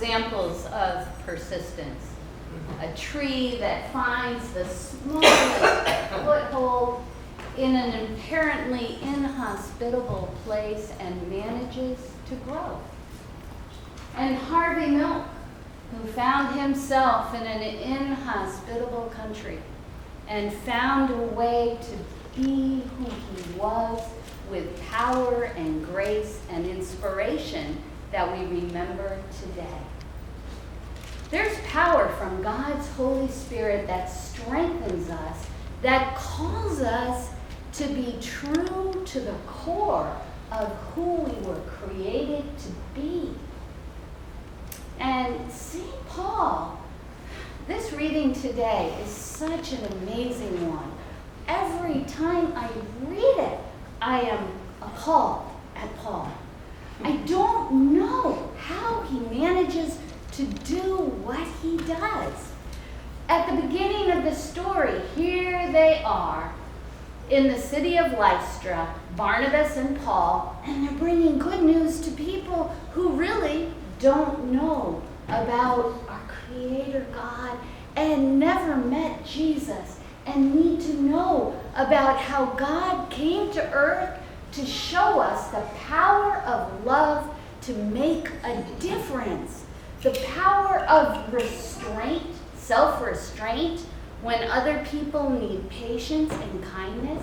examples of persistence. A tree that finds the smallest foothold in an apparently inhospitable place and manages to grow. And Harvey Milk, who found himself in an inhospitable country and found a way to be who he was with power and grace and inspiration that we remember today. There's power from God's Holy Spirit that strengthens us, that calls us to be true to the core of who we were created to be. And St. Paul, this reading today is such an amazing one. Every time I read it, I am appalled at Paul. I don't know how he manages to do what he does. At the beginning of the story, here they are in the city of Lystra, Barnabas and Paul, and they're bringing good news to people who really don't know about our Creator God and never met Jesus and need to know about how God came to earth to show us the power of love to make a difference, the power of restraint, self-restraint, when other people need patience and kindness,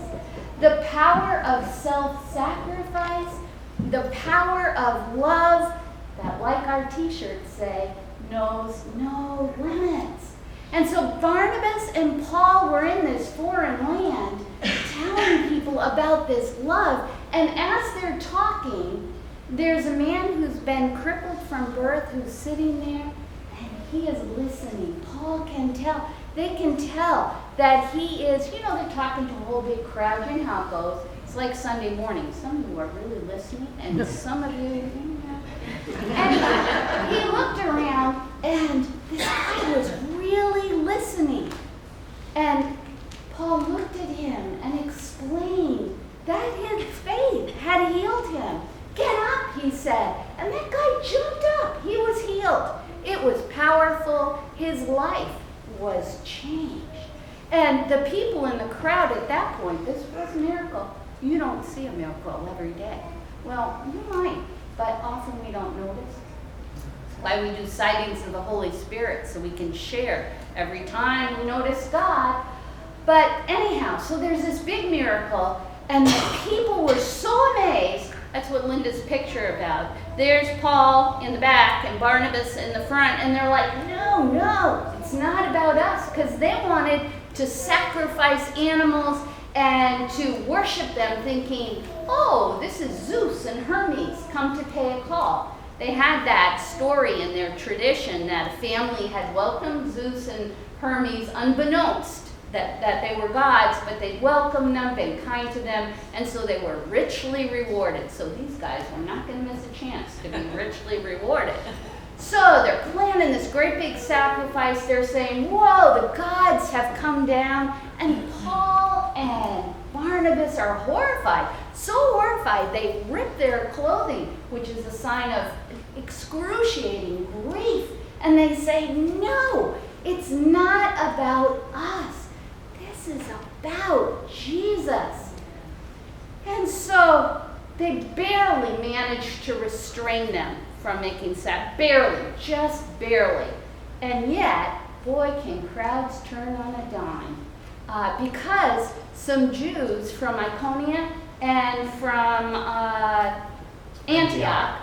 the power of self-sacrifice, the power of love that, like our t-shirts say, knows no limits. And so Barnabas and Paul were in this foreign land telling people about this love. And as they're talking, there's a man who's been crippled from birth who's sitting there, and he is listening. Paul can tell. They can tell that he is, they're talking to a whole big crowd. You know how it goes. It's like Sunday morning. Some of you are really listening, and some of you, And he looked around, and this guy was really listening. And Paul looked at him and explained that his faith had healed him. Get up, he said. And that guy jumped up. He was healed. It was powerful. His life was changed. And the people in the crowd at that point, this was a miracle. You don't see a miracle every day. Well, you might, but often we don't notice. That's why we do sightings of the Holy Spirit, so we can share every time we notice God. But anyhow, so there's this big miracle, and the people were so amazed. That's what Linda's picture about. There's Paul in the back and Barnabas in the front, and they're like, no, it's not about us, because they wanted to sacrifice animals and to worship them, thinking, oh, this is Zeus and Hermes come to pay a call. They had that story in their tradition that a family had welcomed Zeus and Hermes unbeknownst that they were gods, but they welcomed them, been kind to them, and so they were richly rewarded. So these guys were not going to miss a chance to be richly rewarded. So they're planning this great big sacrifice. They're saying, whoa, the gods have come down. And Paul and Barnabas are horrified. So horrified, they rip their clothing, which is a sign of excruciating grief. And they say, no, it's not about us. This is about Jesus. And so they barely managed to restrain them from making barely, just barely. And yet, boy, can crowds turn on a dime. Because some Jews from Iconium and from Antioch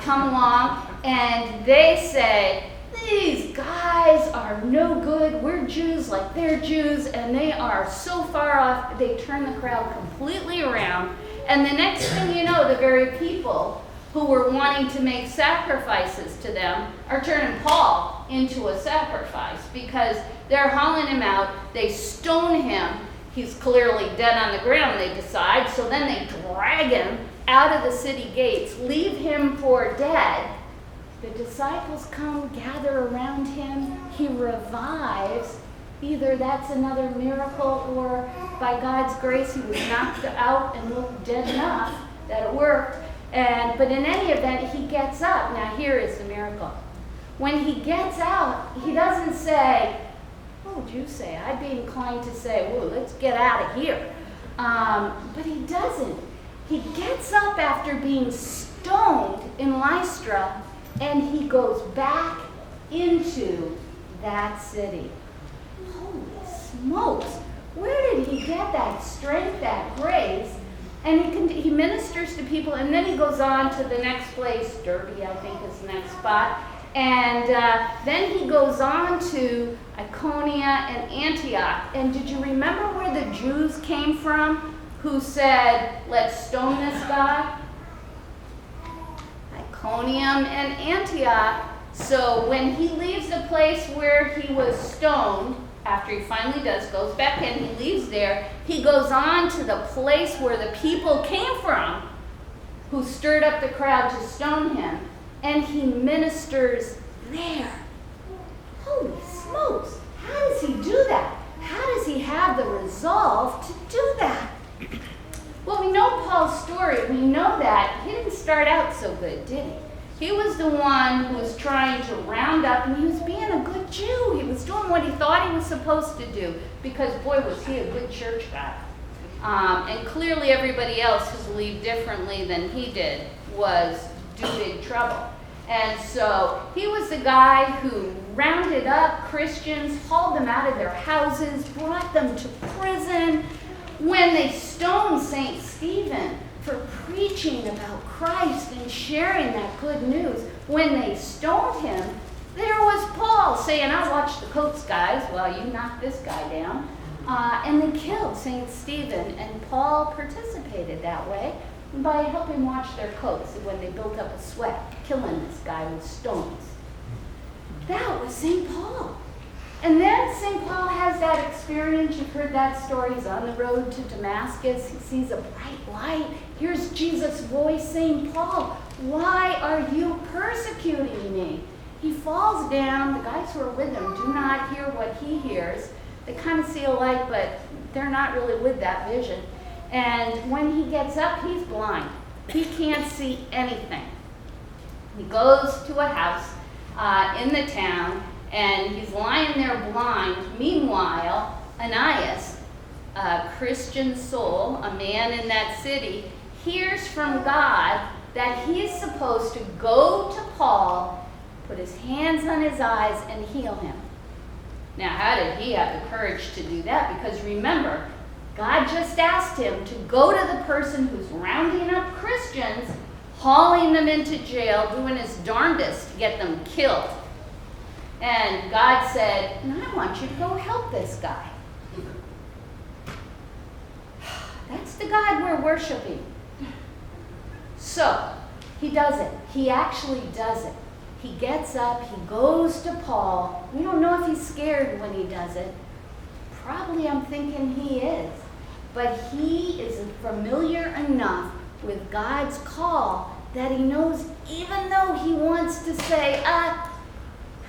come along, and they say, these guys are no good. We're Jews like they're Jews, and they are so far off. They turn the crowd completely around. And the next thing you know, the very people who were wanting to make sacrifices to them are turning Paul into a sacrifice, because they're hauling him out. They stone him. He's clearly dead on the ground, they decide. So then they drag him out of the city gates, leave him for dead. The disciples come, gather around him. He revives. Either that's another miracle, or by God's grace he was knocked out and looked dead enough that it worked. But in any event, he gets up. Now here is the miracle. when he gets out, he doesn't say, what would you say? I'd be inclined to say, whoa, let's get out of here. But he doesn't. He gets up after being stoned in Lystra, and he goes back into that city. Holy smokes! Where did he get that strength, that grace? And he ministers to people, and then he goes on to the next place, Derbe, I think is the next spot. And then he goes on to Iconium and Antioch. And did you remember where the Jews came from who said, let's stone this guy? Iconium and Antioch. So when he leaves the place where he was stoned, after he finally goes back in, he leaves there, he goes on to the place where the people came from who stirred up the crowd to stone him, and he ministers there. Holy smokes, how does he do that? How does he have the resolve to do that? Well, we know Paul's story. We know that he didn't start out so good, did he? He was the one who was trying to round up, and he was being a good Jew. He was doing what he thought he was supposed to do, because boy, was he a good church guy. And clearly everybody else who believed differently than he did was due big trouble. And so he was the guy who rounded up Christians, hauled them out of their houses, brought them to prison. When they stoned St. Stephen for preaching about Christ and sharing that good news, when they stoned him, there was Paul saying, I'll watch the coats, guys, while you knock this guy down. And they killed St. Stephen, and Paul participated that way by helping watch their coats when they built up a sweat, killing this guy with stones. That was St. Paul. And then St. Paul has that experience. You've heard that story. He's on the road to Damascus. He sees a bright light. Here's Jesus' voice saying, Paul, why are you persecuting me? He falls down. The guys who are with him do not hear what he hears. They kind of see a light, but they're not really with that vision. And when he gets up, he's blind. He can't see anything. He goes to a house in the town, and he's lying there blind. Meanwhile, Ananias, a Christian soul, a man in that city, hears from God that he's supposed to go to Paul, put his hands on his eyes, and heal him. Now, how did he have the courage to do that? Because remember, God just asked him to go to the person who's rounding up Christians, hauling them into jail, doing his darndest to get them killed. And God said, no, I want you to go help this guy. That's the God we're worshiping. So, he does it. He actually does it. He gets up, he goes to Paul. We don't know if he's scared when he does it. Probably I'm thinking he is. But he is familiar enough with God's call that he knows, even though he wants to say, how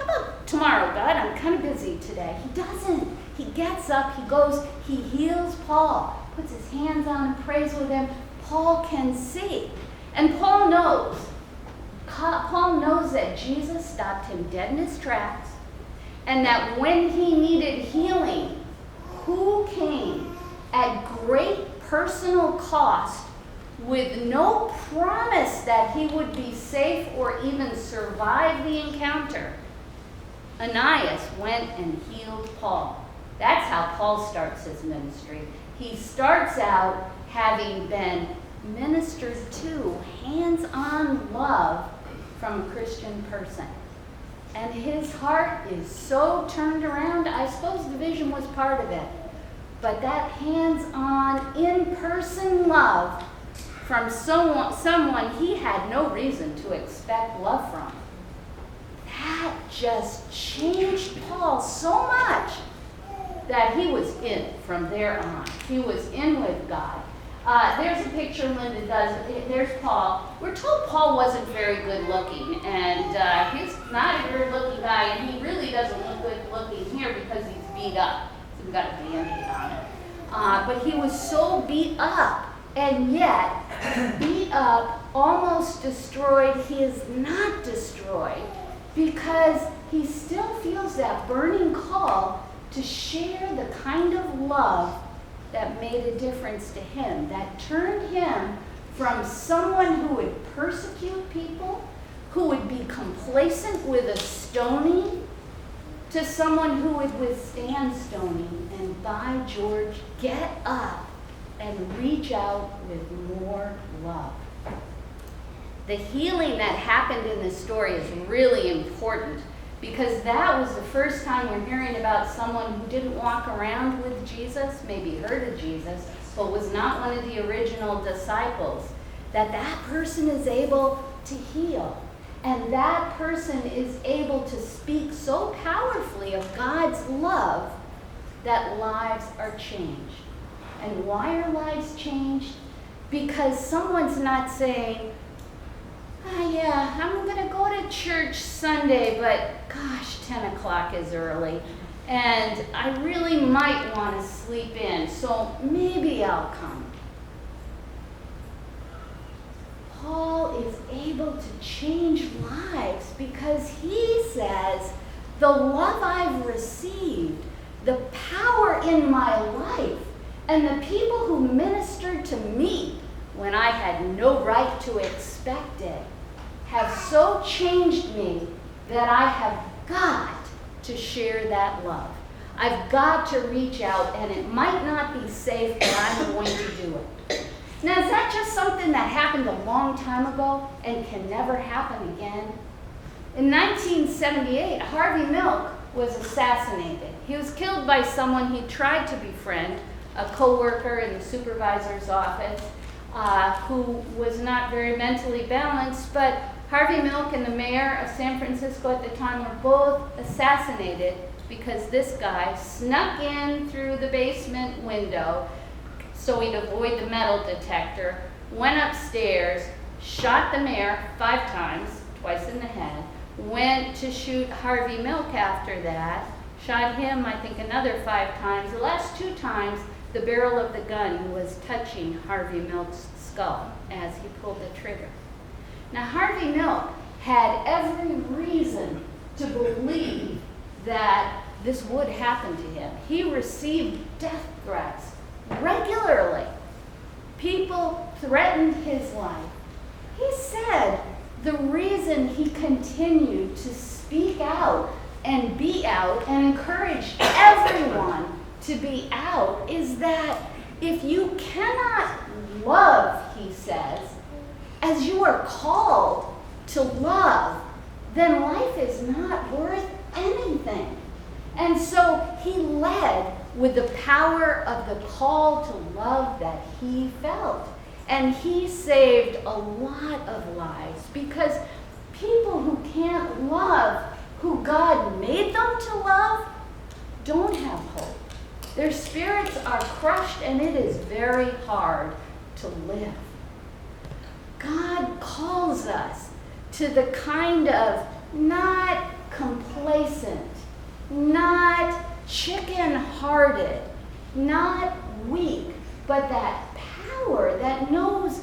about tomorrow, God? I'm kind of busy today. He doesn't. He gets up, he goes, he heals Paul, puts his hands on him, prays with him. Paul can see. And Paul knows that Jesus stopped him dead in his tracks, and that when he needed healing, who came at great personal cost with no promise that he would be safe or even survive the encounter? Ananias went and healed Paul. That's how Paul starts his ministry. He starts out having been ministered to, hands-on love from a Christian person. And his heart is so turned around. I suppose the vision was part of it. But that hands-on, in-person love from someone he had no reason to expect love from, that just changed Paul so much that he was in from there on. He was in with God. There's a picture Linda does. There's Paul. We're told Paul wasn't very good looking, and he's not a good looking guy, and he really doesn't look good looking here because he's beat up. So we've got a Band-Aid on it. But he was so beat up, and yet beat up, almost destroyed. He is not destroyed. because he still feels that burning call to share the kind of love that made a difference to him, that turned him from someone who would persecute people, who would be complacent with a stoning, to someone who would withstand stoning and, by George, get up and reach out with more love. The healing that happened in this story is really important because that was the first time we're hearing about someone who didn't walk around with Jesus, maybe heard of Jesus, but was not one of the original disciples, that person is able to heal. And that person is able to speak so powerfully of God's love that lives are changed. And why are lives changed? Because someone's not saying, yeah, I'm going to go to church Sunday, but gosh, 10 o'clock is early. And I really might want to sleep in, so maybe I'll come. Paul is able to change lives because he says, the love I've received, the power in my life, and the people who ministered to me when I had no right to expect it, have so changed me that I have got to share that love. I've got to reach out, and it might not be safe, but I'm going to do it. Now, is that just something that happened a long time ago and can never happen again? In 1978, Harvey Milk was assassinated. He was killed by someone he tried to befriend, a co-worker in the supervisor's office, who was not very mentally balanced, but Harvey Milk and the mayor of San Francisco at the time were both assassinated because this guy snuck in through the basement window so he'd avoid the metal detector, went upstairs, shot the mayor 5 times, twice in the head, went to shoot Harvey Milk after that, shot him, I think, another 5 times. The last 2 times, the barrel of the gun was touching Harvey Milk's skull as he pulled the trigger. Now, Harvey Milk had every reason to believe that this would happen to him. He received death threats regularly. People threatened his life. He said the reason he continued to speak out and be out and encourage everyone to be out is that if you cannot love, he says, as you are called to love, then life is not worth anything. And so he led with the power of the call to love that he felt. And he saved a lot of lives because people who can't love who God made them to love don't have hope. Their spirits are crushed and it is very hard to live. God calls us to the kind of not complacent, not chicken-hearted, not weak, but that power that knows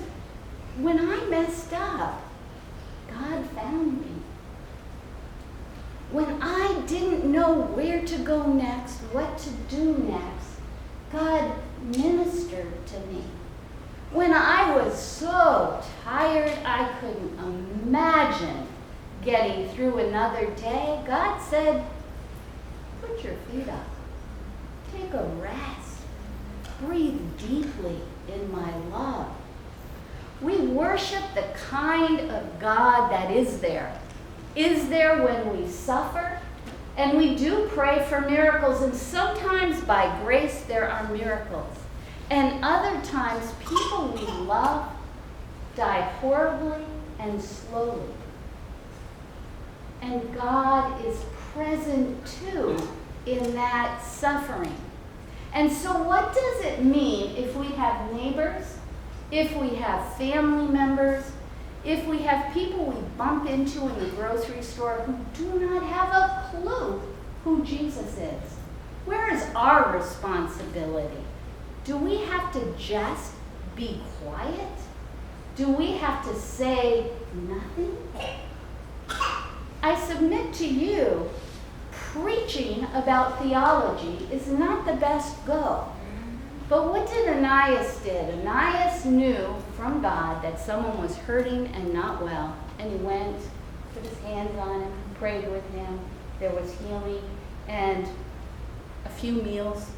when I messed up, God found me. When I didn't know where to go next, what to do next, God ministered to me. When I was so tired I couldn't imagine getting through another day, God said, put your feet up. Take a rest. Breathe deeply in my love. We worship the kind of God that is there when we suffer, and we do pray for miracles, and sometimes by grace there are miracles. And other times, people we love die horribly and slowly. And God is present too in that suffering. And so what does it mean if we have neighbors, if we have family members, if we have people we bump into in the grocery store who do not have a clue who Jesus is? Where is our responsibility? Do we have to just be quiet? Do we have to say nothing? I submit to you, preaching about theology is not the best go. But what did Ananias did? Ananias knew from God that someone was hurting and not well. And he went, put his hands on him, prayed with him. There was healing and a few meals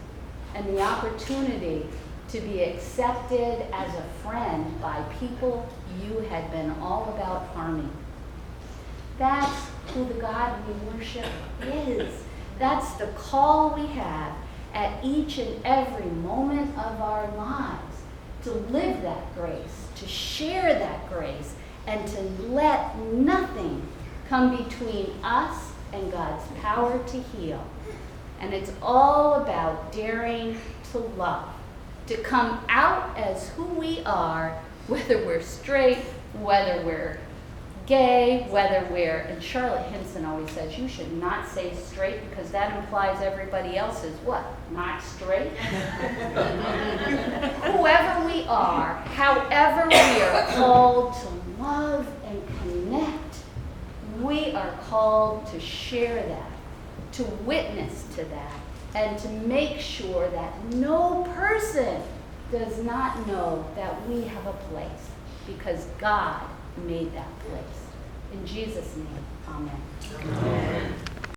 and the opportunity to be accepted as a friend by people you had been all about harming. That's who the God we worship is. That's the call we have at each and every moment of our lives, to live that grace, to share that grace, and to let nothing come between us and God's power to heal. And it's all about daring to love, to come out as who we are, whether we're straight, whether we're gay, whether we're, and Charlotte Hinson always says, you should not say straight because that implies everybody else is what? Not straight? Whoever we are, however we are called to love and connect, we are called to share that, to witness to that, and to make sure that no person does not know that we have a place, because God made that place. In Jesus' name, amen. Amen.